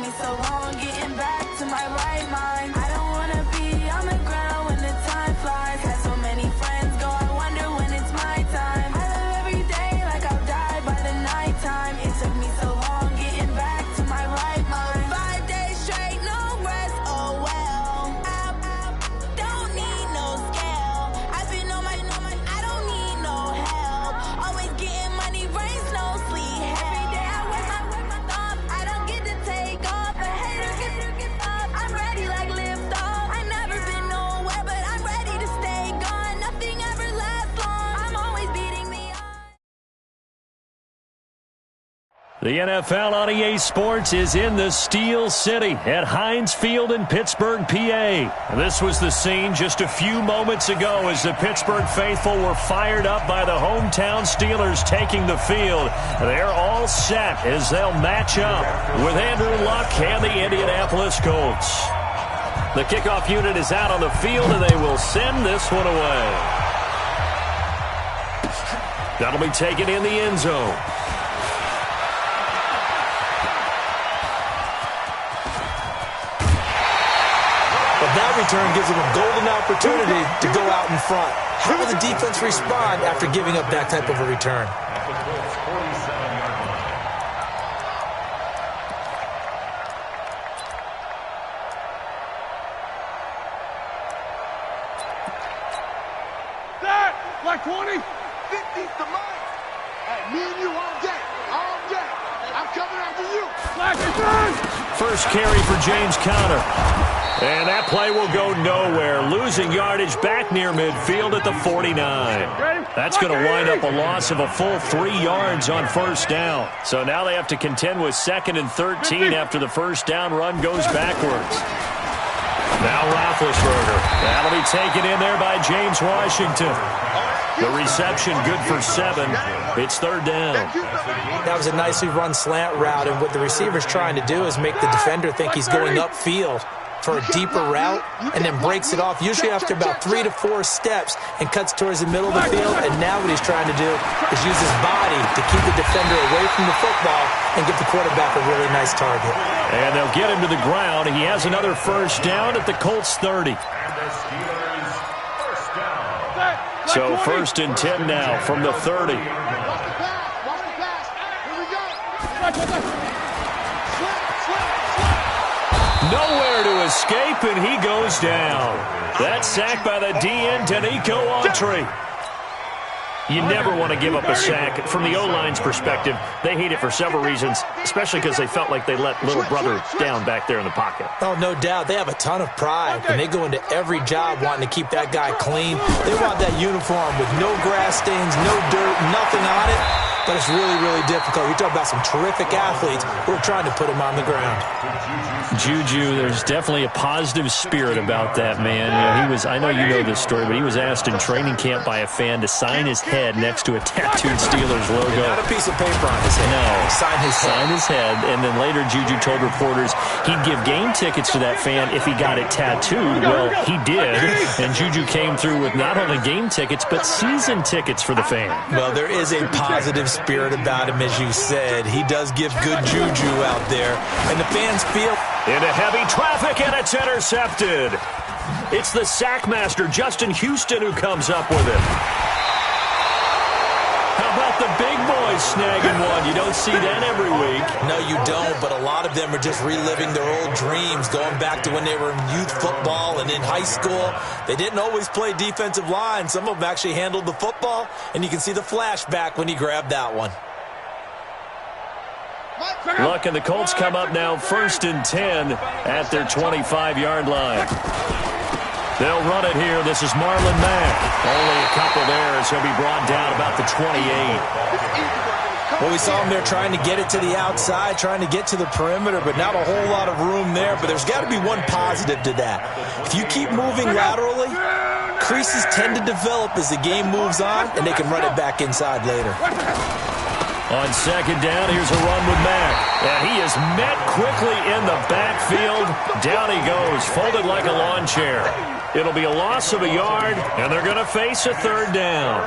me so long getting back to my right mind. I don't wanna be on the ground when the time flies. Had so many friends go, I wonder when it's my time. I live every day like I'll die by the nighttime. It took me so long getting back to my right mind. 5 days straight, no rest, oh well. I don't need no scale. I've been on my, I don't need no help. Always getting money, rain, snow, sleet. Every day I work my thumb. I don't get to take off. A hater get up. I'm ready like lift off. I've never been nowhere, but I'm ready to stay gone. Nothing ever lasts long. I'm always beating the odds. The NFL on EA Sports is in the Steel City at Heinz Field in Pittsburgh, PA. This was the scene just a few moments ago as the Pittsburgh faithful were fired up by the hometown Steelers taking the field. They're all set as they'll match up with Andrew Luck and the Indianapolis Colts. The kickoff unit is out on the field, and they will send this one away. That'll be taken in the end zone. But that return gives them a golden opportunity to go out in front. How will the defense respond after giving up that type of a return? Like 20, 50's the line. Hey, me and you all day. All day. I'm coming after you. First carry for James Conner. And that play will go nowhere. Losing yardage back near midfield at the 49. That's going to wind up a loss of a full 3 yards on first down. So now they have to contend with 2nd and 13 after the first down run goes backwards. Now Roethlisberger. That'll be taken in there by James Washington. The reception good for 7. It's 3rd down. That was a nicely run slant route, and what the receiver's trying to do is make the defender think he's going upfield for a deeper route, and then breaks it off, usually after about 3 to 4 steps, and cuts towards the middle of the field. And now what he's trying to do is use his body to keep the defender away from the football and give the quarterback a really nice target. And they'll get him to the ground. He has another first down at the Colts 30. So 1st and 10 now from the 30. Nowhere to escape, and he goes down. That's sacked by the DN, Danico Autry. You never want to give up a sack. From the O-line's perspective, they hate it for several reasons, especially because they felt like they let little brother down back there in the pocket. Oh, no doubt. They have a ton of pride, and they go into every job wanting to keep that guy clean. They want that uniform with no grass stains, no dirt, nothing on it. But it's really, really difficult. You're talking about some terrific athletes who are trying to put him on the ground. Juju, there's definitely a positive spirit about that man. You know, he was, I know you know this story, but he was asked in training camp by a fan to sign his head next to a tattooed Steelers logo. Not a piece of paper on his head. No. Sign his head. And then later Juju told reporters he'd give game tickets to that fan if he got it tattooed. Well, he did. And Juju came through with not only game tickets, but season tickets for the fan. Well, there is a positive spirit about him, as you said. He does give good juju out there. And the fans feel... Into heavy traffic, and it's intercepted. It's the sackmaster, Justin Houston, who comes up with it. How about the big boys snagging one? You don't see that every week. No, you don't, but a lot of them are just reliving their old dreams, going back to when they were in youth football and in high school. They didn't always play defensive line. Some of them actually handled the football, and you can see the flashback when he grabbed that one. Look, and the Colts come up now 1st and 10 at their 25-yard line. They'll run it here. This is Marlon Mack. Only a couple there as he'll be brought down about the 28. Well, we saw him there trying to get it to the outside, trying to get to the perimeter, but not a whole lot of room there. But there's got to be one positive to that. If you keep moving laterally, creases tend to develop as the game moves on, and they can run it back inside later. On 2nd down, here's a run with Mack. And he is met quickly in the backfield. Down he goes, folded like a lawn chair. It'll be a loss of a yard, and they're going to face a 3rd down.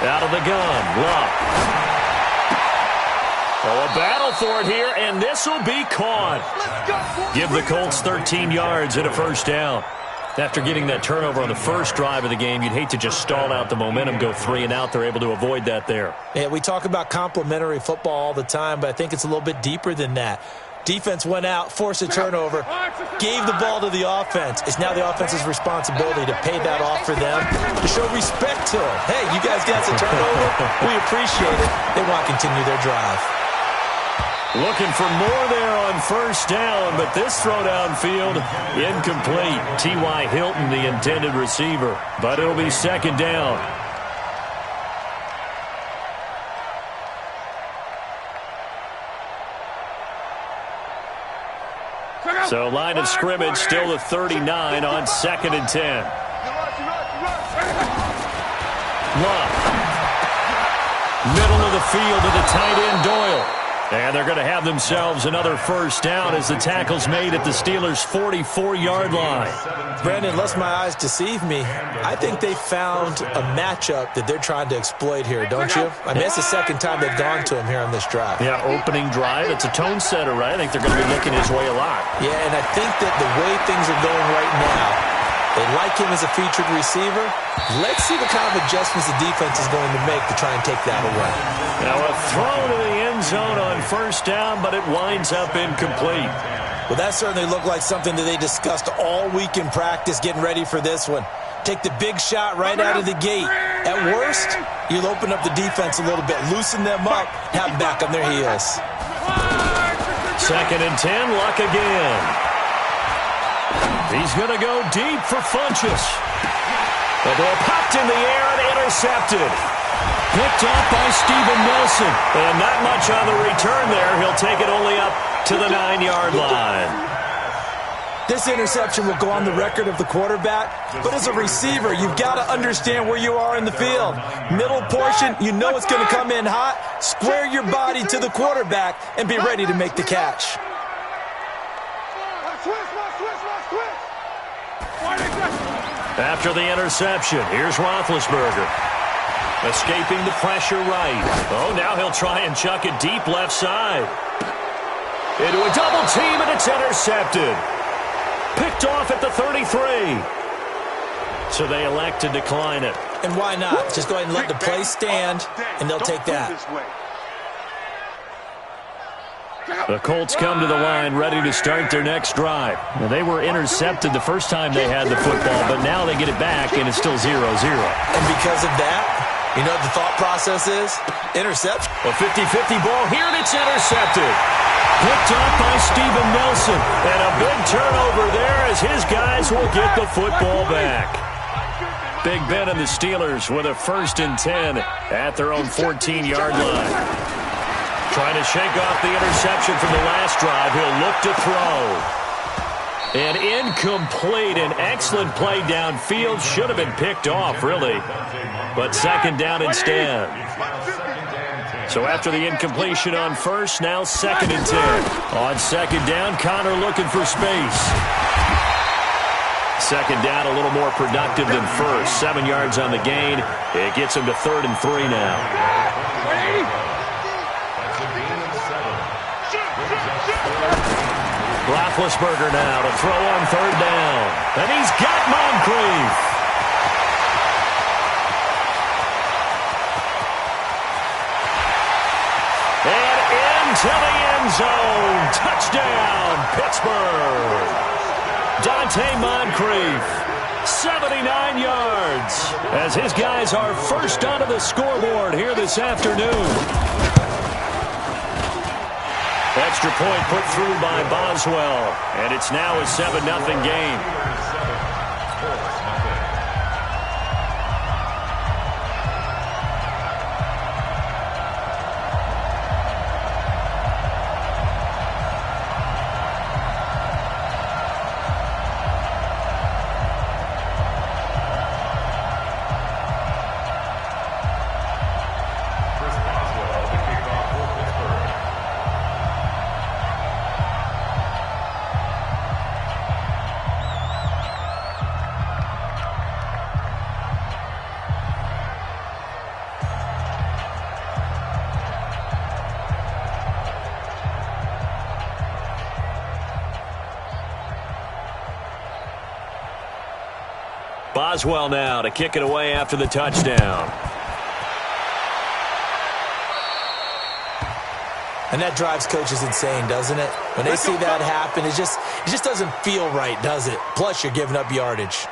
Out of the gun, Love. Oh, a battle for it here, and this will be caught. Give the Colts 13 yards and a first down. After getting that turnover on the first drive of the game, you'd hate to just stall out the momentum, go 3 and out. They're able to avoid that there. Yeah, we talk about complementary football all the time, but I think it's a little bit deeper than that. Defense went out, forced a turnover, gave the ball to the offense. It's now the offense's responsibility to pay that off for them, to show respect to them. Hey, you guys got some turnover. We appreciate it. They want to continue their drive. Looking for more there on first down, but this throw downfield, incomplete. T.Y. Hilton, the intended receiver, but it'll be second down. So line of scrimmage still the 39 on 2nd and 10. Love. Middle of the field to the tight end, Doyle. And they're going to have themselves another first down as the tackle's made at the Steelers' 44-yard line. Brandon, unless my eyes deceive me, I think they found a matchup that they're trying to exploit here, don't you? I mean, it's the second time they've gone to him here on this drive. Yeah, opening drive. It's a tone setter, right? I think they're going to be looking his way a lot. Yeah, and I think that the way things are going right now, they like him as a featured receiver. Let's see what kind of adjustments the defense is going to make to try and take that away. Now a throw to the end zone on first down, but it winds up incomplete. Well, that certainly looked like something that they discussed all week in practice, getting ready for this one. Take the big shot right out of the gate. At worst, you'll open up the defense a little bit, loosen them up, have them back on their heels. 2nd and 10, Luck again. He's going to go deep for Funchess. The ball popped in the air and intercepted. Picked off by Steven Nelson. And not much on the return there. He'll take it only up to the 9-yard line. This interception will go on the record of the quarterback, but as a receiver, you've got to understand where you are in the field. Middle portion, you know it's going to come in hot. Square your body to the quarterback and be ready to make the catch. After the interception, here's Roethlisberger. Escaping the pressure right. Oh, now he'll try and chuck it deep left side. Into a double team, and it's intercepted. Picked off at the 33. So they elect to decline it. And why not? Just go ahead and let the play stand, and they'll take that. The Colts come to the line ready to start their next drive. Now, they were intercepted the first time they had the football, but now they get it back, and it's still 0-0. And because of that, you know what the thought process is? Interception. A 50-50 ball here, and it's intercepted. Picked off by Steven Nelson. And a big turnover there as his guys will get the football back. Big Ben and the Steelers with a 1st and 10 at their own 14-yard line. Trying to shake off the interception from the last drive. He'll look to throw. And incomplete. An excellent play downfield. Should have been picked off, really. But 2nd down instead. So after the incompletion on first, now 2nd and 10. On 2nd down, Connor looking for space. 2nd down, a little more productive than first. 7 yards on the gain. It gets him to 3rd and 3 now. Roethlisberger now to throw on 3rd down. And he's got Moncrief. And into the end zone. Touchdown, Pittsburgh. Dante Moncrief, 79 yards. As his guys are first onto the scoreboard here this afternoon. Extra point put through by Boswell. And it's now a 7-0 game. Boswell now to kick it away after the touchdown. And that drives coaches insane, doesn't it? When they see that happen, it just doesn't feel right, does it? Plus, you're giving up yardage.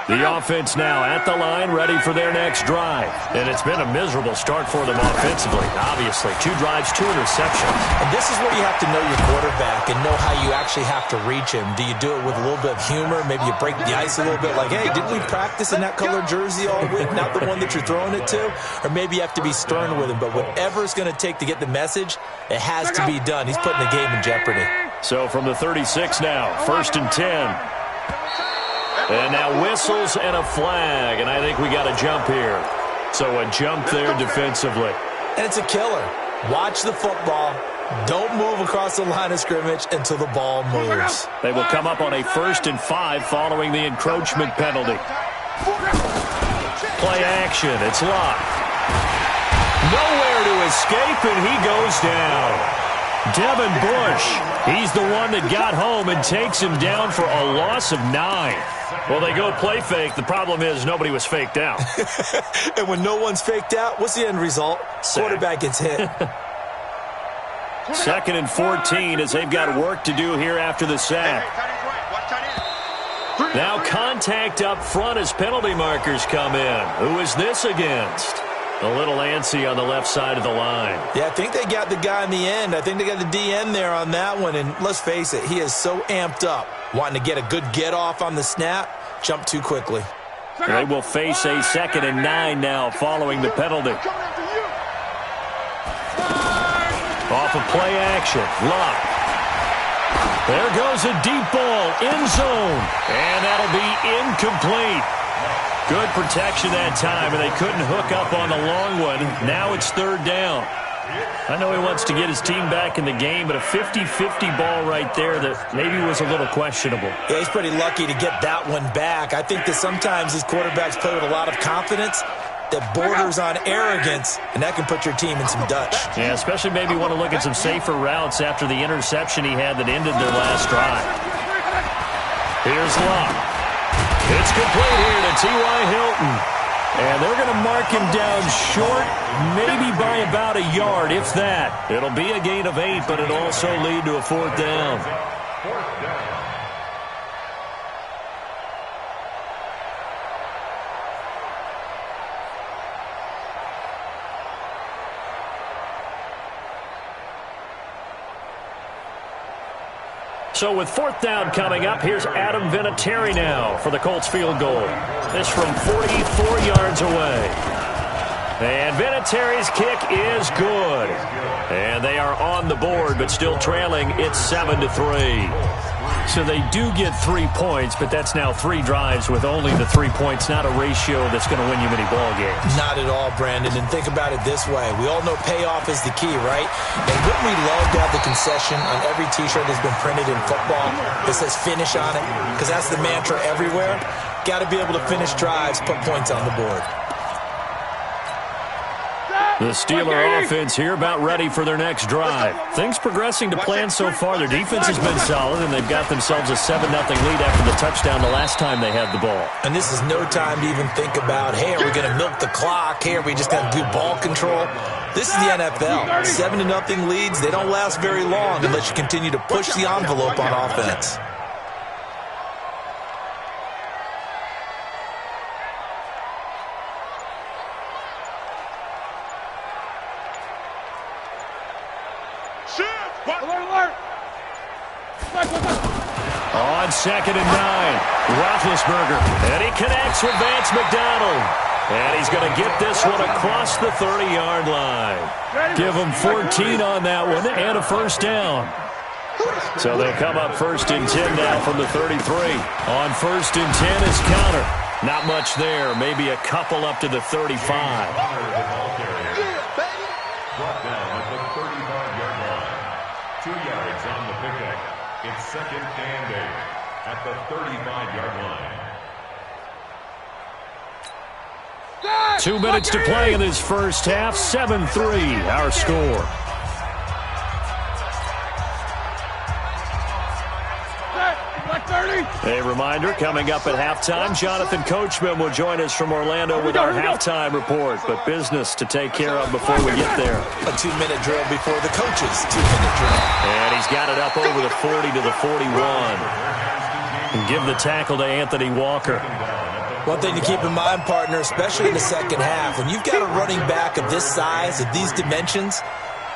The offense now at the line, ready for their next drive. And it's been a miserable start for them offensively, obviously. 2 drives, 2 interceptions. And this is where you have to know your quarterback and know how you actually have to reach him. Do you do it with a little bit of humor? Maybe you break the ice a little bit like, hey, didn't we practice in that color jersey all week, not the one that you're throwing it to? Or maybe you have to be stern with him. But whatever it's going to take to get the message, it has to be done. He's putting the game in jeopardy. So from the 36 now, 1st and 10. And now whistles and a flag, and I think we got a jump here. So a jump there defensively. And it's a killer. Watch the football. Don't move across the line of scrimmage until the ball moves. They will come up on a 1st and 5 following the encroachment penalty. Play action. It's locked. Nowhere to escape, and he goes down. Devin Bush, he's the one that got home and takes him down for a loss of 9. Well, they go play fake. The problem is nobody was faked out. And when no one's faked out, what's the end result? Quarterback gets hit. 2nd and 14 as they've got work to do here after the sack. Now contact up front as penalty markers come in. Who is this against? A little antsy on the left side of the line. Yeah, I think they got the guy in the end. I think they got the DN there on that one. And let's face it, he is so amped up, wanting to get a good get-off on the snap, jump too quickly. They will face a 2nd and 9 now following the penalty. Off of play action. Lock. There goes a deep ball. End zone. And that'll be incomplete. Good protection that time, and they couldn't hook up on the long one. Now it's 3rd down. I know he wants to get his team back in the game, but a 50-50 ball right there that maybe was a little questionable. Yeah, he's pretty lucky to get that one back. I think that sometimes these quarterbacks play with a lot of confidence that borders on arrogance, and that can put your team in some Dutch. Yeah, especially maybe want to look at some safer routes after the interception he had that ended their last drive. Here's Locke. It's complete here to T.Y. Hilton. And they're going to mark him down short, maybe by about a yard, if that. It'll be a gain of 8, but it'll also lead to a 4th down. So with 4th down coming up, here's Adam Vinatieri now for the Colts field goal. This from 44 yards away. And Vinatieri's kick is good. And they are on the board, but still trailing. It's 7-3. So they do get 3 points, but that's now 3 drives with only the 3 points, not a ratio that's going to win you many ball games. Not at all, Brandon. And think about it this way. We all know payoff is the key, right? And wouldn't we love to have the concession on every T-shirt that's been printed in football that says finish on it? Because that's the mantra everywhere. Got to be able to finish drives, put points on the board. The Steeler offense here about ready for their next drive. Things progressing to plan so far. Their defense has been solid, and they've got themselves a 7-0 lead after the touchdown the last time they had the ball. And this is no time to even think about, hey, are we going to milk the clock? Hey, are we just going to do ball control? This is the NFL. 7-0 leads, they don't last very long unless you continue to push the envelope on offense. On 2nd and 9, Roethlisberger, and he connects with Vance McDonald. And he's going to get this one across the 30-yard line. Give him 14 on that one and a 1st down. So they'll come up 1st and 10 now from the 33. On 1st and 10 is counter. Not much there, maybe a couple up to the 35. Brought down at the 35-yard line. 2 yards on the pickup. It's 2nd and 8 at the 35-yard line. 2 minutes to play in this first half. 7-3, our score. Like 30. A reminder, coming up at halftime, Jonathan Coachman will join us from Orlando with our halftime report. But business to take care of before we get there. A 2-minute drill before the coach's 2-minute drill. And he's got it up over the 40 to the 41. And give the tackle to Anthony Walker. One thing to keep in mind, partner, especially in the second half, when you've got a running back of this size, of these dimensions,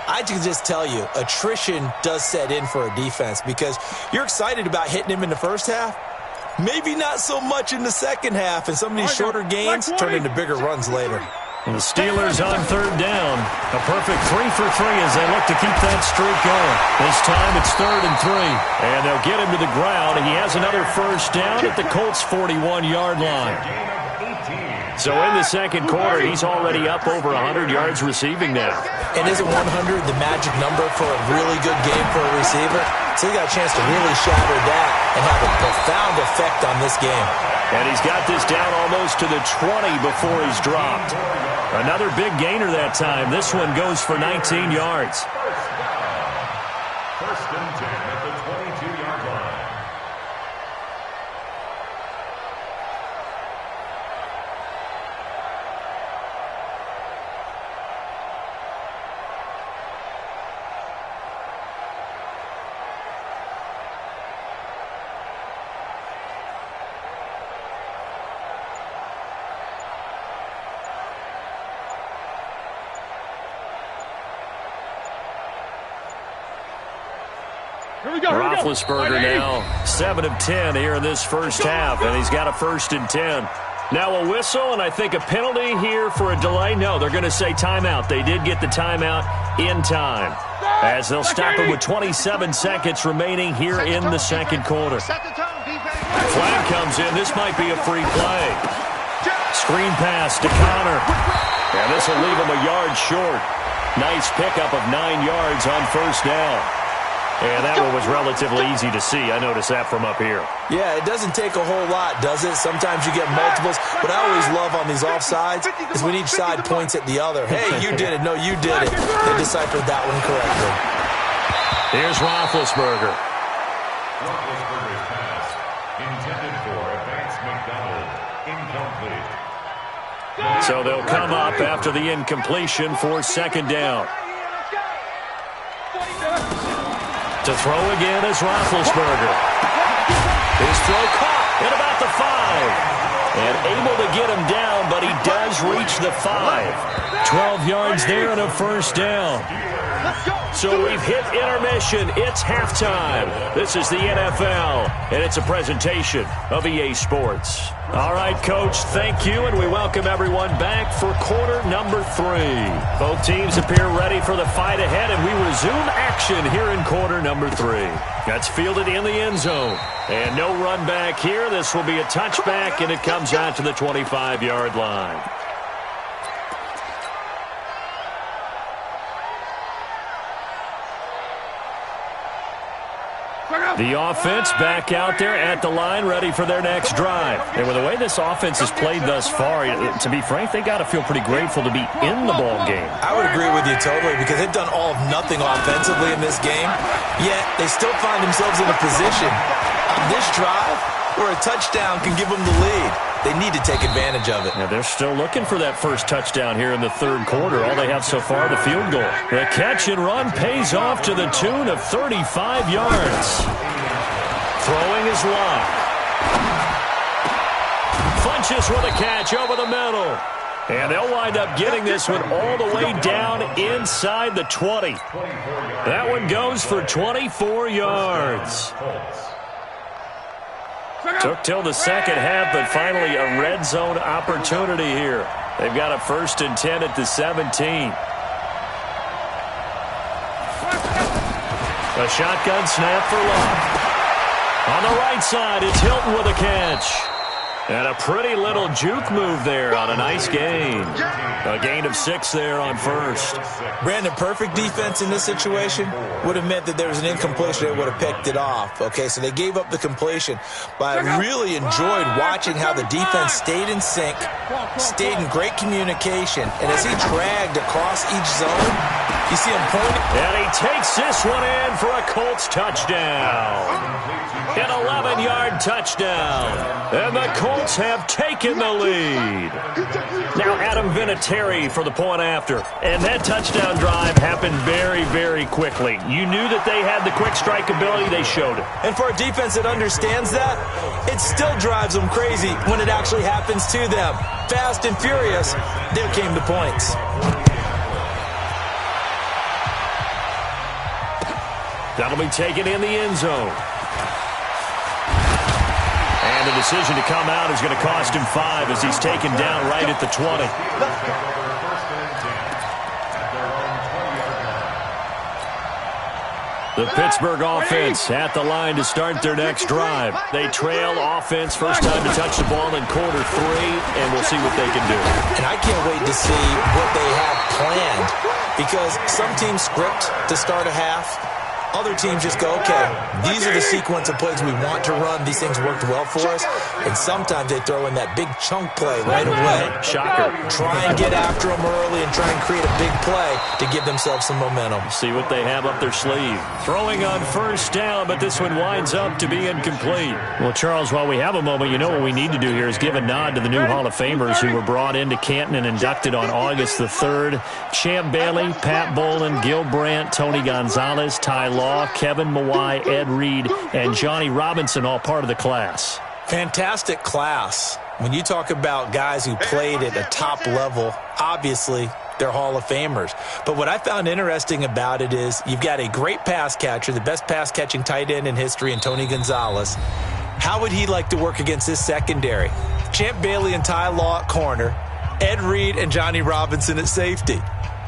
I can just tell you, attrition does set in for a defense because you're excited about hitting him in the first half. Maybe not so much in the second half, and some of these shorter gains turn into bigger runs later. And the Steelers on third down. A perfect 3 for 3 as they look to keep that streak going. This time it's 3rd and 3. And they'll get him to the ground, and he has another first down at the Colts' 41-yard line. So in the second quarter, he's already up over 100 yards receiving now. And isn't 100 the magic number for a really good game for a receiver? So he got a chance to really shatter that and have a profound effect on this game. And he's got this down almost to the 20 before he's dropped. Another big gainer that time. This one goes for 19 yards. First and 10 at the 22-yard line. Roethlisberger now 7 of 10 here in this first half, and he's got a 1st and 10. Now a whistle, and I think a penalty here for a delay. No, they're going to say timeout. They did get the timeout in time, as they'll stop it with 27 seconds remaining here in the second quarter. Flag comes in. This might be a free play. Screen pass to Connor, and this will leave him a yard short. Nice pickup of 9 yards on first down. And that one was relatively easy to see. I noticed that from up here. Yeah, it doesn't take a whole lot, does it? Sometimes you get multiples. What I always love on these offsides is when each side points at the other. Hey, you did it. No, you did it. They deciphered that one correctly. Here's Roethlisberger. Roethlisberger's pass intended for Vance McDonald. Incomplete. So they'll come up after the incompletion for second down. To throw again is Roethlisberger. His throw caught at about the 5. And able to get him down, but he does reach the 5. 12 yards there and a first down. So we've hit intermission. It's halftime. This is the NFL, and it's a presentation of EA Sports. All right, Coach, thank you, and we welcome everyone back for quarter number 3. Both teams appear ready for the fight ahead, and we resume action here in quarter number 3. That's fielded in the end zone. And no run back here. This will be a touchback, and it comes out to the 25-yard line. The offense back out there at the line, ready for their next drive. And with the way this offense has played thus far, to be frank, they got to feel pretty grateful to be in the ball game. I would agree with you totally because they've done all of nothing offensively in this game, yet they still find themselves in a position on this drive where a touchdown can give them the lead. They need to take advantage of it. Yeah, they're still looking for that first touchdown here in the third quarter. All they have so far, the field goal. The catch and run pays off to the tune of 35 yards. Throwing is Locke. Funches with a catch over the middle. And they'll wind up getting this one all the way down inside the 20. That one goes for 24 yards. Took till the second half, but finally a red zone opportunity here. They've got a 1st and 10 at the 17. A shotgun snap for Locke. On the right side, it's Hilton with a catch. And a pretty little juke move there on a nice gain. A gain of 6 there on first. Brandon, perfect defense in this situation would have meant that there was an incompletion. They would have picked it off. Okay, so they gave up the completion. But I really enjoyed watching how the defense stayed in sync, stayed in great communication. And as he dragged across each zone, You see him pointing. And he takes this one in for a Colts touchdown. An 11-yard touchdown. And the Colts have taken the lead. Now Adam Vinatieri for the point after. And that touchdown drive happened very, very quickly. You knew that they had the quick strike ability. They showed it. And for a defense that understands that, it still drives them crazy when it actually happens to them. Fast and furious, there came the points. That'll be taken in the end zone. And the decision to come out is going to cost him 5 as he's taken down right at the 20. The Pittsburgh offense at the line to start their next drive. They trail offense, first time to touch the ball in quarter 3, and we'll see what they can do. And I can't wait to see what they have planned, because some teams script to start a half. Other teams just go, okay, these are the sequence of plays we want to run. These things worked well for us. And sometimes they throw in that big chunk play right away. Shocker. Try and get after them early and try and create a big play to give themselves some momentum. See what they have up their sleeve. Throwing on first down, but this one winds up to be incomplete. Well, Charles, while we have a moment, you know what we need to do here is give a nod to the new Hall of Famers who were brought into Canton and inducted on August the 3rd. Champ Bailey, Pat Bolin, Gil Brandt, Tony Gonzalez, Ty Law, Kevin Mawai, Ed Reed, and Johnny Robinson, all part of the class. Fantastic class. When you talk about guys who played at a top level, obviously they're Hall of Famers. But what I found interesting about it is you've got a great pass catcher, the best pass-catching tight end in history, in Tony Gonzalez. How would he like to work against his secondary? Champ Bailey and Ty Law at corner, Ed Reed and Johnny Robinson at safety.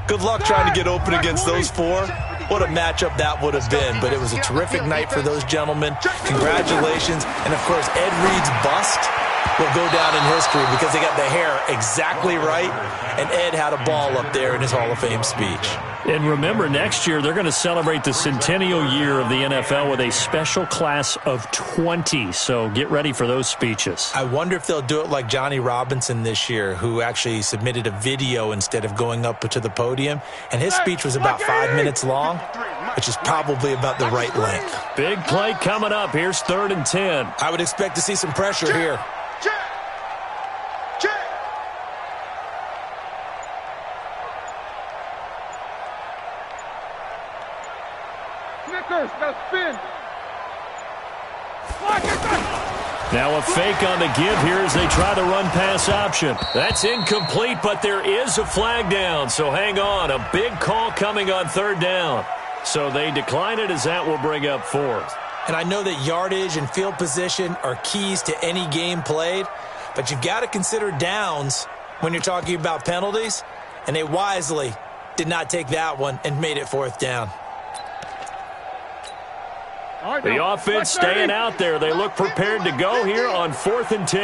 Good luck trying to get open against those 4. What a matchup that would have been. But it was a terrific night for those gentlemen. Congratulations. And, of course, Ed Reed's bust will go down in history because they got the hair exactly right. And Ed had a ball up there in his Hall of Fame speech. And remember, next year they're going to celebrate the centennial year of the NFL with a special class of 20. So get ready for those speeches. I wonder if they'll do it like Johnny Robinson this year, who actually submitted a video instead of going up to the podium. And his speech was about 5 minutes long, which is probably about the right length. Big play coming up. Here's 3rd and 10. I would expect to see some pressure here. Now a fake on the give here as they try the run-pass option. That's incomplete, but there is a flag down, so hang on. A big call coming on 3rd down. So they decline it as that will bring up 4th. And I know that yardage and field position are keys to any game played, but you've got to consider downs when you're talking about penalties, and they wisely did not take that one and made it 4th down. The offense staying out there. They look prepared to go here on 4th and 10.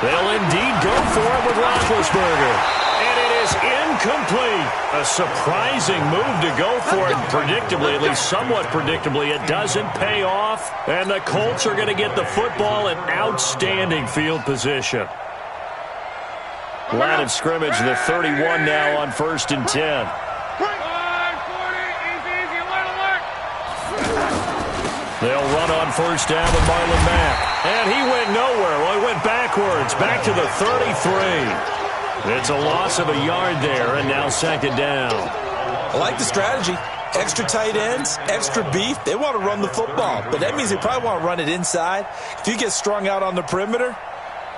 They'll indeed go for it with Roethlisberger. And it is incomplete. A surprising move to go for it. Predictably, at least somewhat predictably, it doesn't pay off. And the Colts are going to get the football in outstanding field position. Line of scrimmage, the 31 now on 1st and 10. They'll run on 1st down with Marlon Mack. And he went nowhere. Well, he went backwards, back to the 33. It's a loss of a yard there, and now 2nd down. I like the strategy. Extra tight ends, extra beef. They want to run the football, but that means they probably want to run it inside. If you get strung out on the perimeter,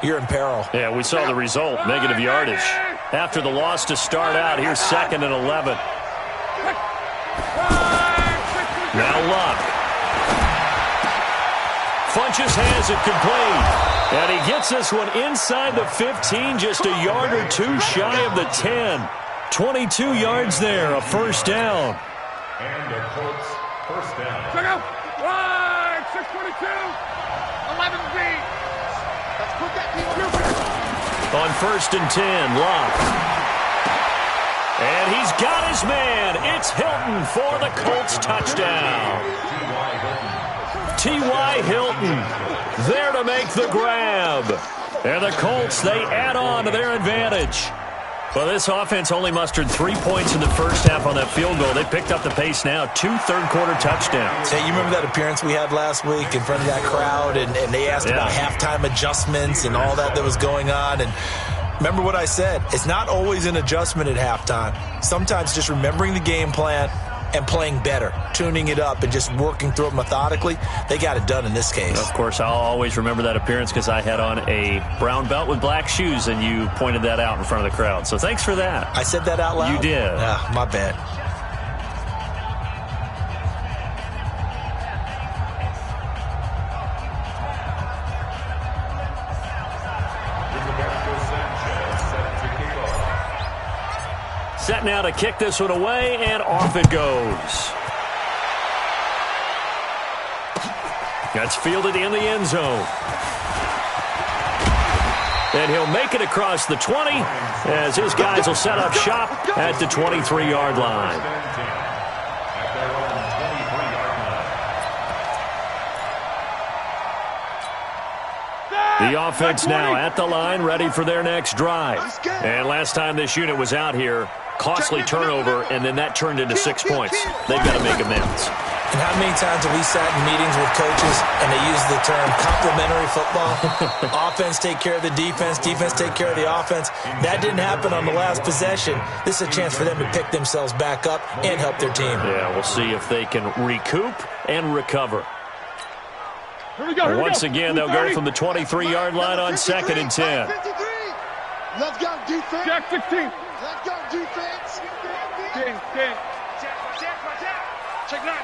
you're in peril. Yeah, we saw the result, negative yardage. After the loss to start out, here's 2nd and 11. Now Luck. Funches has it complete. And he gets this one inside the 15, just a yard or 2 shy of the 10. 22 yards there, a 1st down. And the Colts 1st down. Check out. Right, 622. 11 feet. Let's put that team On 1st and 10, Locke. And he's got his man. It's Hilton for the Colts touchdown. T.Y. Hilton there to make the grab. And the Colts, they add on to their advantage. Well, this offense only mustered 3 points in the first half on that field goal. They picked up the pace now. 2 third-quarter touchdowns. Hey, you remember that appearance we had last week in front of that crowd, and they asked about halftime adjustments and all that was going on, and remember what I said. It's not always an adjustment at halftime. Sometimes just remembering the game plan and playing better, tuning it up and just working through it methodically. They got it done in this case. Of course, I'll always remember that appearance because I had on a brown belt with black shoes, and you pointed that out in front of the crowd. So thanks for that. I said that out loud? You did. Ah, my bad. Set now to kick this one away, and off it goes. That's fielded in the end zone. And he'll make it across the 20 as his guys will set up shop at the 23-yard line. The offense now at the line, ready for their next drive. And last time this unit was out here, costly turnover, and then that turned into 6 points. They've got to make amends. And how many times have we sat in meetings with coaches and they use the term complementary football? Offense take care of the defense, defense take care of the offense. That didn't happen on the last possession. This is a chance for them to pick themselves back up and help their team. Yeah, we'll see if they can recoup and recover. Here we go. Once again, they'll go from the 23-yard line on 2nd and 10. Let's go, defense. Jack 16. Let's go, defense. King. Check nine.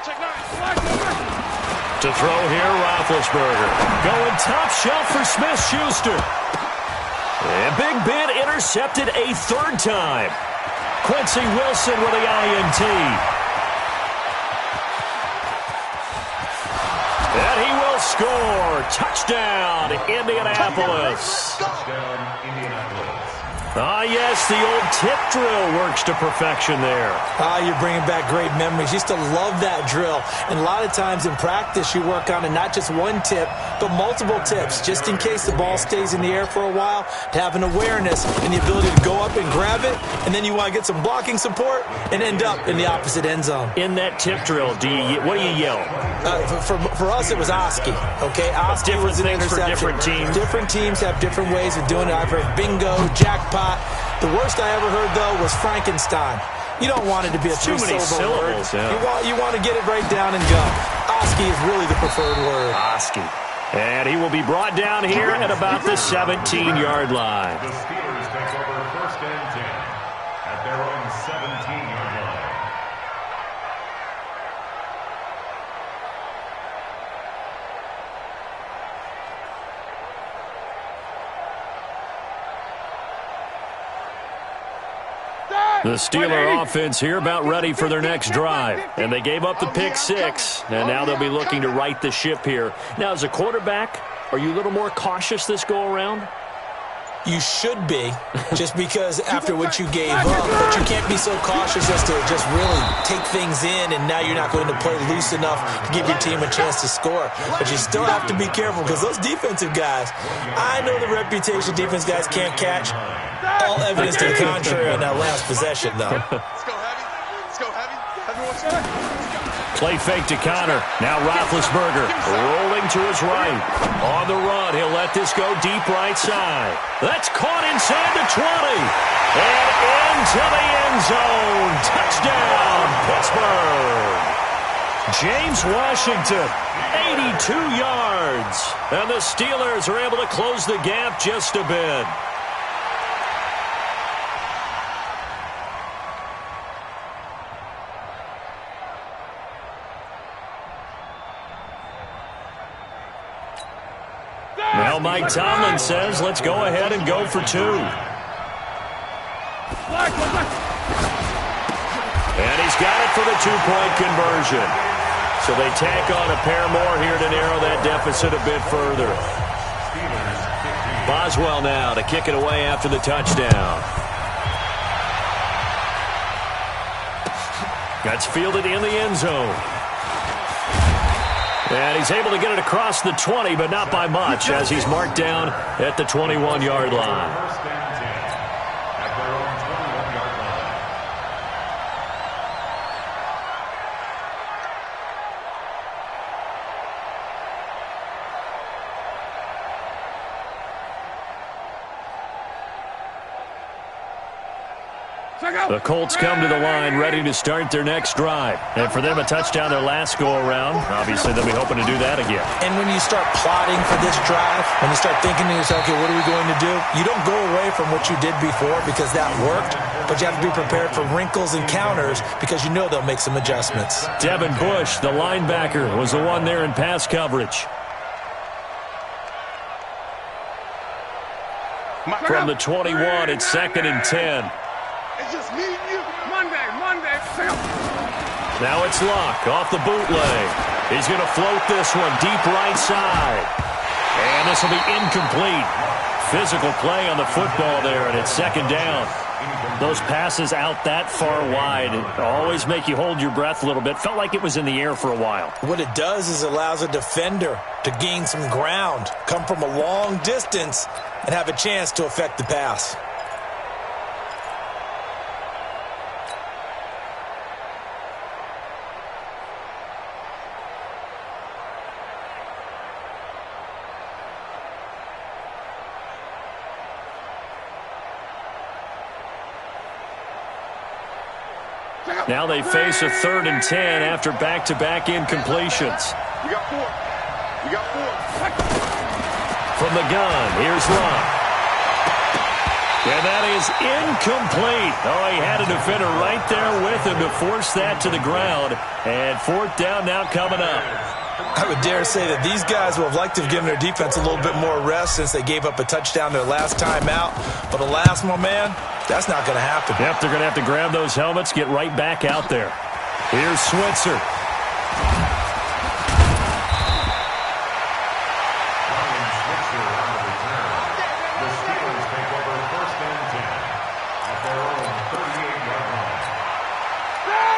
To throw here, Roethlisberger. Going top shelf for Smith-Schuster. And Big Ben intercepted a third time. Quincy Wilson with the INT. And he will score. Touchdown, Indianapolis. Touchdown, Indianapolis. Ah, yes, the old tip drill works to perfection there. Ah, you're bringing back great memories. Used to love that drill. And a lot of times in practice, you work on it, not just one tip, but multiple tips, just in case the ball stays in the air for a while, to have an awareness and the ability to go up and grab it, and then you want to get some blocking support and end up in the opposite end zone. In that tip drill, what do you yell? For us, it was Oski. Okay, Oski was an interception. For different teams. Different teams have different ways of doing it. I've heard bingo, jackpot. The worst I ever heard, though, was Frankenstein. You don't want it to be a three-syllable word. Yeah. You want to get it right down and go. Oski is really the preferred word. Oski. And he will be brought down here at about the 17-yard line. The Steelers take over 1st and 10 at their own 17-yard line. The Steeler offense here about ready for their next drive. And they gave up the pick 6, and now they'll be looking to right the ship here. Now, as a quarterback, are you a little more cautious this go-around? You should be, just because after what you gave up, but you can't be so cautious as to just really take things in, and now you're not going to play loose enough to give your team a chance to score. But you still have to be careful, because those defensive guys, I know the reputation defense guys can't catch. All evidence to the contrary on that last possession, though. Let's go heavy. Everyone set. Play fake to Connor. Now Roethlisberger rolling to his right. On the run, he'll let this go deep right side. That's caught inside the 20. And into the end zone. Touchdown, Pittsburgh. James Washington, 82 yards. And the Steelers are able to close the gap just a bit. Well, Mike Tomlin says, let's go ahead and go for 2. And he's got it for the 2-point conversion. So they tack on a pair more here to narrow that deficit a bit further. Boswell now to kick it away after the touchdown. That's fielded in the end zone. And he's able to get it across the 20, but not by much, as he's marked down at the 21-yard line. The Colts come to the line ready to start their next drive. And for them, a touchdown their last go-around. Obviously, they'll be hoping to do that again. And when you start plotting for this drive, when you start thinking to yourself, okay, what are we going to do? You don't go away from what you did before because that worked, but you have to be prepared for wrinkles and counters because you know they'll make some adjustments. Devin Bush, the linebacker, was the one there in pass coverage. From the 21, it's 2nd and 10. It's just me and you. Monday. Now it's Luck off the bootleg. He's going to float this one deep right side. And this will be incomplete. Physical play on the football there, and it's 2nd down. Those passes out that far wide always make you hold your breath a little bit. Felt like it was in the air for a while. What it does is it allows a defender to gain some ground, come from a long distance, and have a chance to affect the pass. Now they face a 3rd and 10 after back-to-back incompletions. You got 4. From the gun, here's Luck. And that is incomplete. Oh, he had a defender right there with him to force that to the ground. And 4th down now coming up. I would dare say that these guys would have liked to have given their defense a little bit more rest since they gave up a touchdown their last time out. But alas, my man, that's not going to happen. Yep, they're going to have to grab those helmets, get right back out there. Here's Switzer.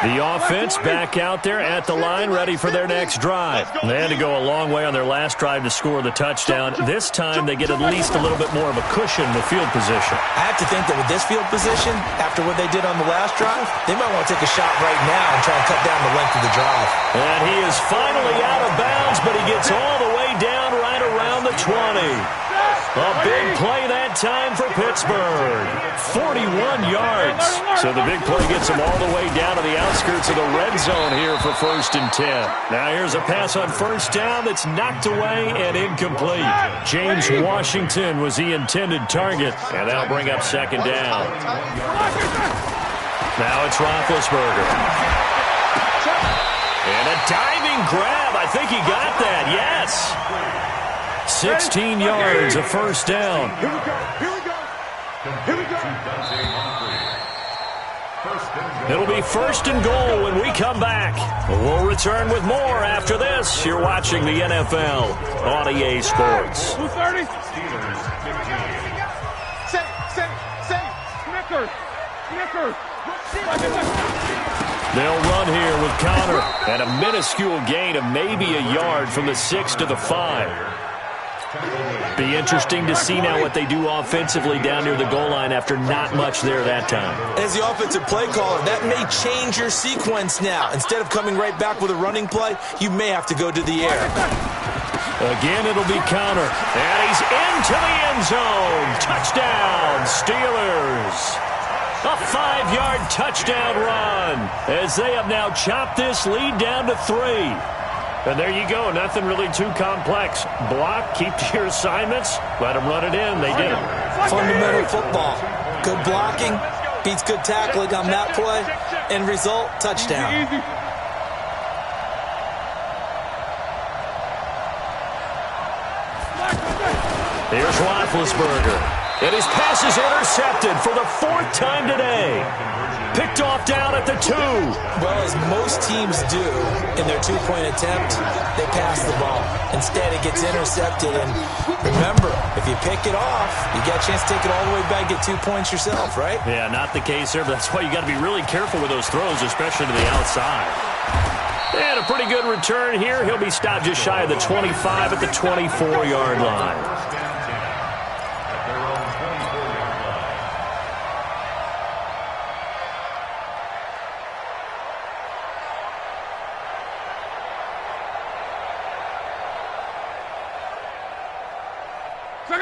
The offense back out there at the line, ready for their next drive. They had to go a long way on their last drive to score the touchdown. This time, they get at least a little bit more of a cushion in the field position. I have to think that with this field position, after what they did on the last drive, they might want to take a shot right now and try and cut down the length of the drive. And he is finally out of bounds, but he gets all the way down right around the 20. A big play that time for Pittsburgh. 41 yards. So the big play gets him all the way down to the outskirts of the red zone here for 1st and 10. Now here's a pass on 1st down that's knocked away and incomplete. James Washington was the intended target, and that'll bring up 2nd down. Now it's Roethlisberger. And a diving grab. I think he got that. Yes. 16 yards, a 1st down. Here we go. It'll be 1st and goal when we come back. We'll return with more after this. You're watching the NFL on EA Sports. 230. Snickers. They'll run here with Connor at a minuscule gain of maybe a yard from the 6 to the 5. Be interesting to see now what they do offensively down near the goal line after not much there that time. As the offensive play caller, that may change your sequence now. Instead of coming right back with a running play, you may have to go to the air. Again, it'll be Connor. And he's into the end zone. Touchdown, Steelers. A 5-yard touchdown run as they have now chopped this lead down to 3. And there you go. Nothing really too complex. Block, keep to your assignments, let them run it in. They did it. Fundamental football. Good blocking beats good tackling on that play. End result, touchdown. Here's Roethlisberger. And his pass is intercepted for the 4th time today. Picked off down at the 2. Well, as most teams do in their 2-point attempt, they pass the ball. Instead, it gets intercepted. And remember, if you pick it off, you get a chance to take it all the way back, get 2 points yourself, right? Yeah, not the case there, but that's why you got to be really careful with those throws, especially to the outside. And a pretty good return here. He'll be stopped just shy of the 25 at the 24-yard line.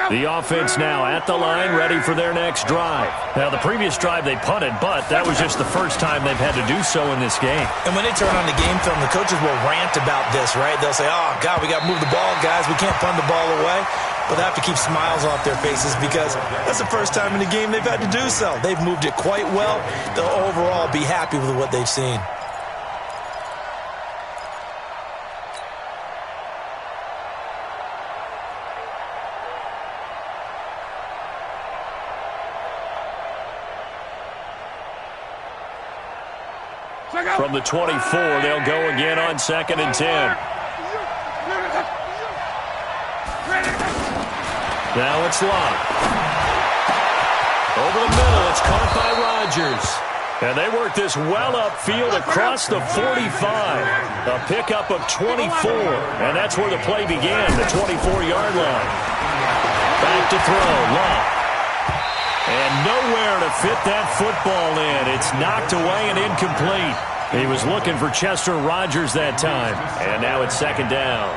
The offense now at the line, ready for their next drive. Now, the previous drive they punted, but that was just the first time they've had to do so in this game. And when they turn on the game film, the coaches will rant about this, right? They'll say, oh, God, we got to move the ball, guys. We can't punt the ball away. But they have to keep smiles off their faces because that's the first time in the game they've had to do so. They've moved it quite well. They'll overall be happy with what they've seen. From the 24, they'll go again on 2nd and 10. Now it's locked. Over the middle, it's caught by Rodgers. And they work this well upfield across the 45. A pickup of 24. And that's where the play began, the 24-yard line. Back to throw, Love. And nowhere to fit that football in. It's knocked away and incomplete. He was looking for Chester Rogers that time. And now it's 2nd down.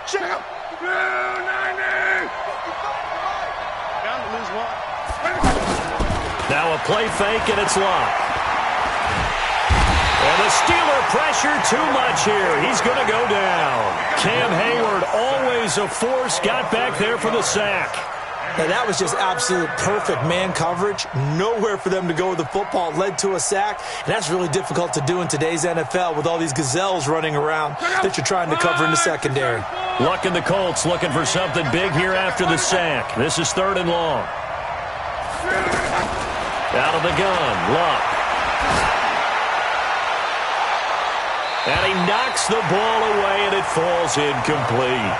Check out. 90. Down to lose one. Now a play fake, and it's locked. And the Steeler pressure too much here. He's going to go down. Cam Hayward, always a force, got back there for the sack. Now, that was just absolute perfect man coverage. Nowhere for them to go with the football. Led to a sack. And that's really difficult to do in today's NFL with all these gazelles running around that you're trying to cover in the secondary. Luck and the Colts looking for something big here after the sack. This is 3rd and long. Out of the gun, Luck. And he knocks the ball away, and it falls incomplete.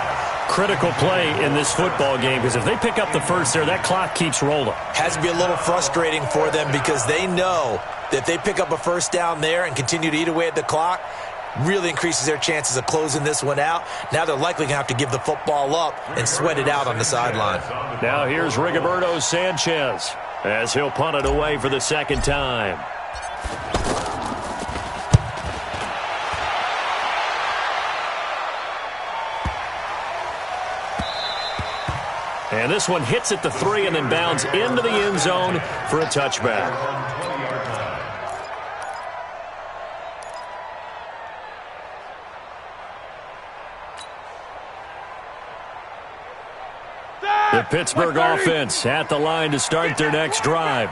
Critical play in this football game because if they pick up the first there, that clock keeps rolling. Has to be a little frustrating for them because they know that if they pick up a first down there and continue to eat away at the clock, really increases their chances of closing this one out. Now they're likely going to have to give the football up and sweat it out on the sideline. Now here's Rigoberto Sanchez as he'll punt it away for the 2nd time. And this one hits at the 3 and then bounds into the end zone for a touchback. The Pittsburgh offense at the line to start their next drive.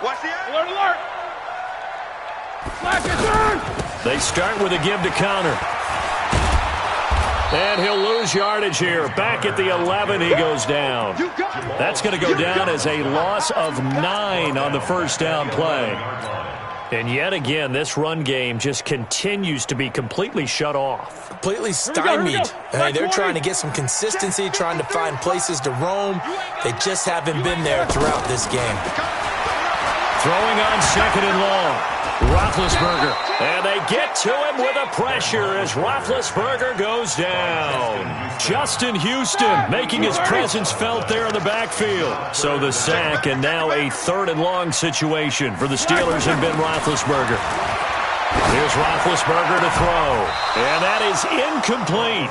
Watch the alert, alert. They start with a give to Connor. And he'll lose yardage here. Back at the 11, he goes down. That's going to go down as a loss of 9 on the first down play. And yet again, this run game just continues to be completely shut off. Completely stymied. They're trying to get some consistency, trying to find places to roam. They just haven't been there throughout this game. Throwing on 2nd and long. Roethlisberger. And they get to him with a pressure as Roethlisberger goes down. Justin Houston making his presence felt there in the backfield. So the sack and now a 3rd and long situation for the Steelers and Ben Roethlisberger. Here's Roethlisberger to throw. And that is incomplete.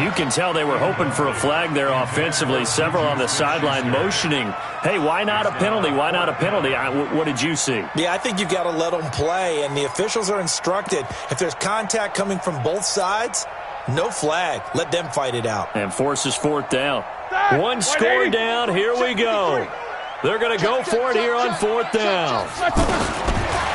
You can tell they were hoping for a flag there offensively. Several on the sideline motioning, hey, why not a penalty? Why not a penalty? What did you see? Yeah, I think you've got to let them play, and the officials are instructed. If there's contact coming from both sides, no flag. Let them fight it out. And forces 4th down. One score down. Here we go. They're going to go for it here on 4th down.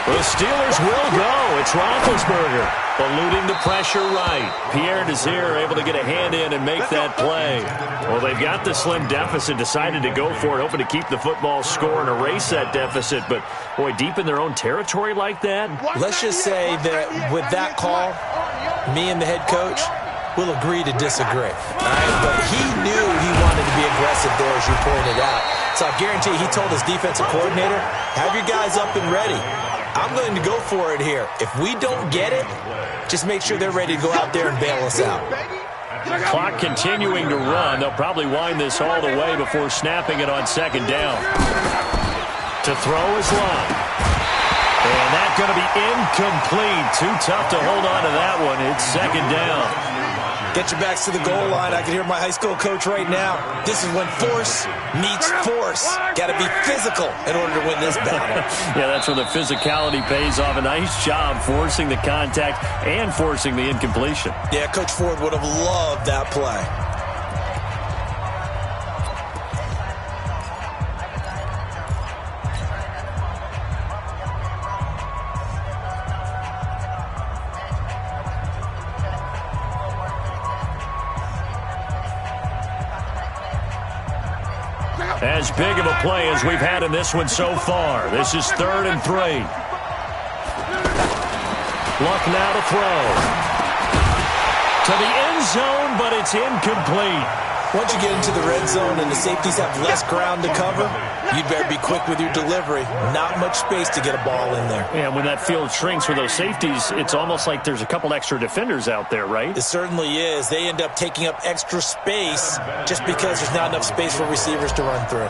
The Steelers will go. It's Roethlisberger eluding the pressure right. Pierre Desir able to get a hand in and make that play. Well, they've got the slim deficit, decided to go for it, hoping to keep the football score and erase that deficit. But, boy, deep in their own territory like that. Let's just say that with that call, me and the head coach will agree to disagree. All right? But he knew he wanted to be aggressive there, as you pointed out. So I guarantee he told his defensive coordinator, have your guys up and ready. I'm going to go for it here. If we don't get it, just make sure they're ready to go out there and bail us out. Clock continuing to run. They'll probably wind this all the way before snapping it on 2nd down. To throw is Love. And that's going to be incomplete. Too tough to hold on to that one. It's second down. Get your backs to the goal line. I can hear my high school coach right now. This is when force meets force. Got to be physical in order to win this battle. Yeah, that's where the physicality pays off. A nice job forcing the contact and forcing the incompletion. Yeah, Coach Ford would have loved that play. As big of a play as we've had in this one so far. This is 3rd and 3. Luck now to throw. To the end zone, but it's incomplete. Once you get into the red zone and the safeties have less ground to cover, you'd better be quick with your delivery. Not much space to get a ball in there. And when that field shrinks with those safeties, it's almost like there's a couple extra defenders out there, right? It certainly is. They end up taking up extra space just because there's not enough space for receivers to run through.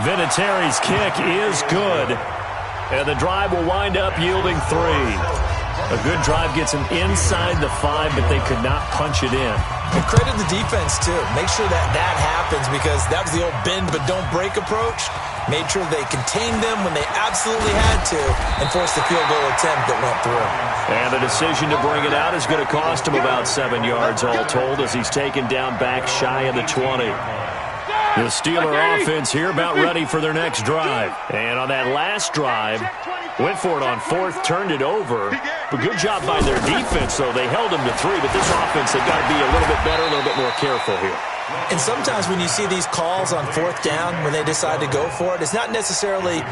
Vinatieri's kick is good. And the drive will wind up yielding 3. A good drive gets them inside the 5, but they could not punch it in. And credit the defense, too. Make sure that happens because that was the old bend but don't break approach. Made sure they contained them when they absolutely had to and forced the field goal attempt that went through. And the decision to bring it out is going to cost him about 7 yards all told as he's taken down back shy of the 20. The Steeler offense here about ready for their next drive. And on that last drive, went for it on 4th, turned it over. But good job by their defense, though. They held them to 3, but this offense, they've got to be a little bit better, a little bit more careful here. And sometimes when you see these calls on 4th down, when they decide to go for it, it's not necessarily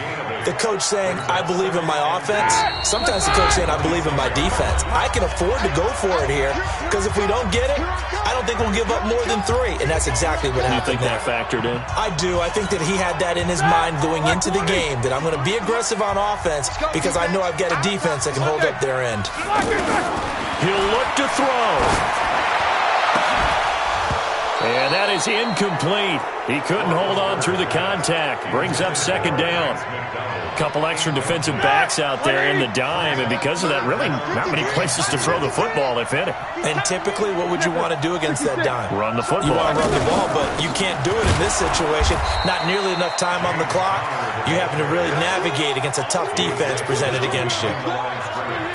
the coach saying, I believe in my offense. Sometimes the coach saying, I believe in my defense. I can afford to go for it here because if we don't get it, I don't think we'll give up more than 3. And that's exactly what happened. You think that factored in? I do. I think that he had that in his mind going into the game, that I'm going to be aggressive on offense because I know I've got a defense that can hold up their end. He'll look to throw. And that is incomplete. He couldn't hold on through the contact. Brings up second down. A couple extra defensive backs out there in the dime, and because of that, really not many places to throw the football, if any. And typically, what would you want to do against that dime? Run the football. You want to run the ball, but you can't do it in this situation. Not nearly enough time on the clock. You having to really navigate against a tough defense presented against you.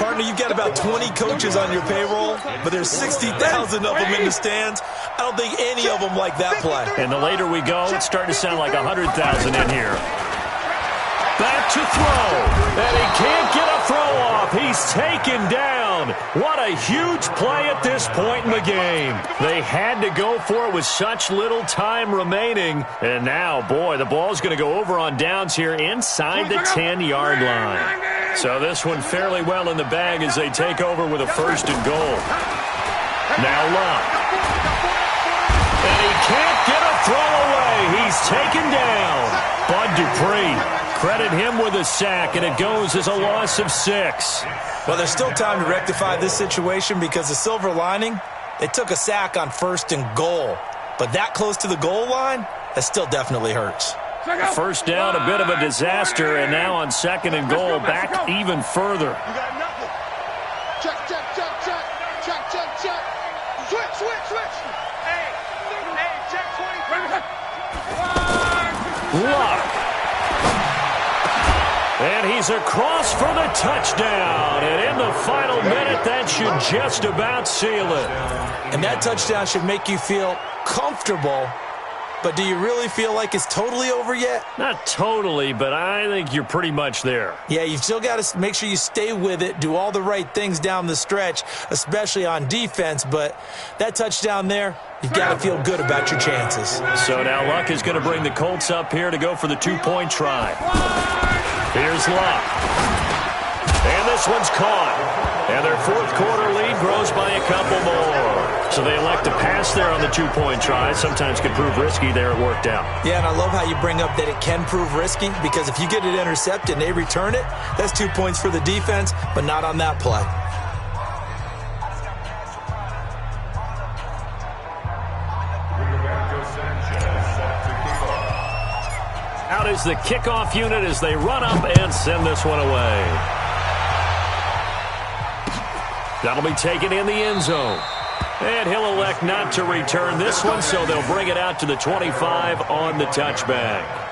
Partner, you've got about 20 coaches on your payroll, but there's 60,000 of them in the stands. I don't think any of them like that play. And the later we go, it's starting to sound like 100,000 in here. Back to throw. And he can't get a throw off. He's taken down. What a huge play at this point in the game. They had to go for it with such little time remaining. And now, boy, the ball's going to go over on downs here inside the 10-yard line. So this one fairly well in the bag as they take over with a 1st and goal. Now Luck. And he can't get a throw away. He's taken down. Bud Dupree. Credit him with a sack, and it goes as a loss of 6. Well, there's still time to rectify this situation because the silver lining, they took a sack on 1st and goal. But that close to the goal line, that still definitely hurts. 1st down, a bit of a disaster, and now on 2nd and goal, back even further. You got nothing. Check, check, check, check. Check, check, check. Switch, switch, switch. Hey, check 20. Luck. And he's across for the touchdown. And in the final minute, that should just about seal it. And that touchdown should make you feel comfortable. But do you really feel like it's totally over yet? Not totally, but I think you're pretty much there. Yeah, you've still got to make sure you stay with it, do all the right things down the stretch, especially on defense. But that touchdown there, you've got to feel good about your chances. So now Luck is going to bring the Colts up here to go for the 2-point try. Here's Luck. And this one's caught. And their 4th quarter lead grows by a couple more. So they elect to pass there on the 2-point try. Sometimes could prove risky. There it worked out. Yeah, and I love how you bring up that it can prove risky because if you get it intercepted and they return it, that's 2 points for the defense, but not on that play. Out is the kickoff unit as they run up and send this one away. That'll be taken in the end zone. And he'll elect not to return this one, so they'll bring it out to the 25 on the touchback.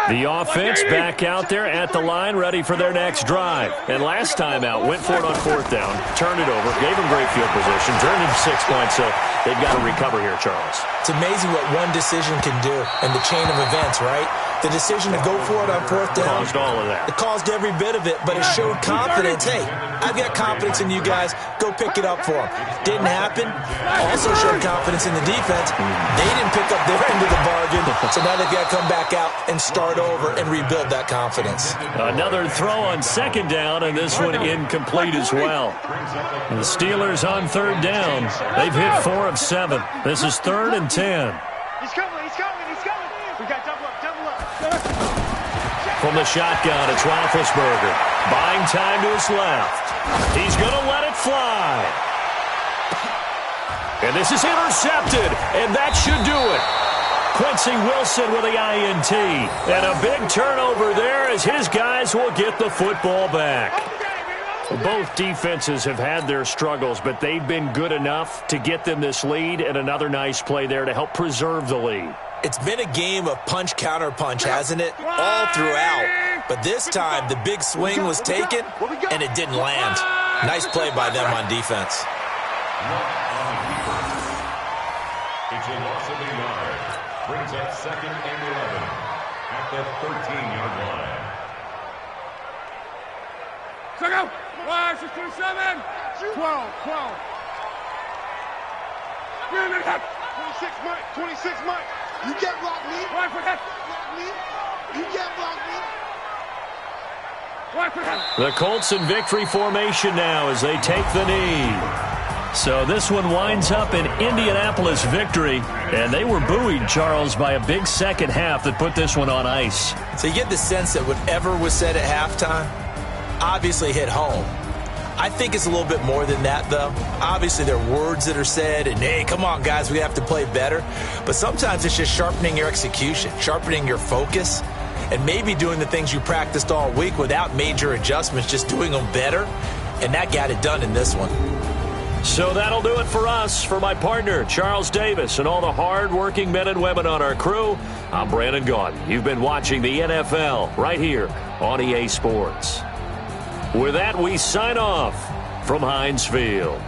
The offense back out there at the line, ready for their next drive. And last time out, went for it on fourth down, turned it over, gave them great field position, turned into 6 points, so they've got to recover here, Charles. It's amazing what one decision can do in the chain of events, right? The decision to go for it on fourth down. Caused all of that. It caused every bit of it, but it showed confidence. Hey, I've got confidence in you guys. Go pick it up for them. Didn't happen. Also showed confidence in the defense. They didn't pick up their end of the bargain, so now they've got to come back out and start over and rebuild that confidence. Another throw on second down, and this one incomplete as well. And the Steelers on third down. They've hit 4 of 7. This is 3rd and 10. He's coming, he's coming, he's coming. We got double up, double up. From the shotgun, it's Roethlisberger. Buying time to his left. He's going to let it fly. And this is intercepted, and that should do it. Quincy Wilson with the INT. And a big turnover there as his guys will get the football back. Both defenses have had their struggles, but they've been good enough to get them this lead, and another nice play there to help preserve the lead. It's been a game of punch-counter-punch, hasn't it? All throughout. But this time, the big swing was taken, and it didn't land. Nice play by them on defense. It's a loss of a yard. Brings up 2nd and 11 at the 13-yard line. So go. 27. 12. 26 Mike. 26 Mike. You can't block me. Block me. You can't block me. The Colts in victory formation now as they take the knee. So this one winds up in Indianapolis victory, and they were buoyed, Charles, by a big second half that put this one on ice. So you get the sense that whatever was said at halftime obviously hit home. I think it's a little bit more than that, though. Obviously, there are words that are said, and, hey, come on, guys, we have to play better. But sometimes it's just sharpening your execution, sharpening your focus, and maybe doing the things you practiced all week without major adjustments, just doing them better. And that got it done in this one. So that'll do it for us. For my partner, Charles Davis, and all the hard-working men and women on our crew, I'm Brandon Gaudin. You've been watching the NFL right here on EA Sports. With that, we sign off from Heinz Field.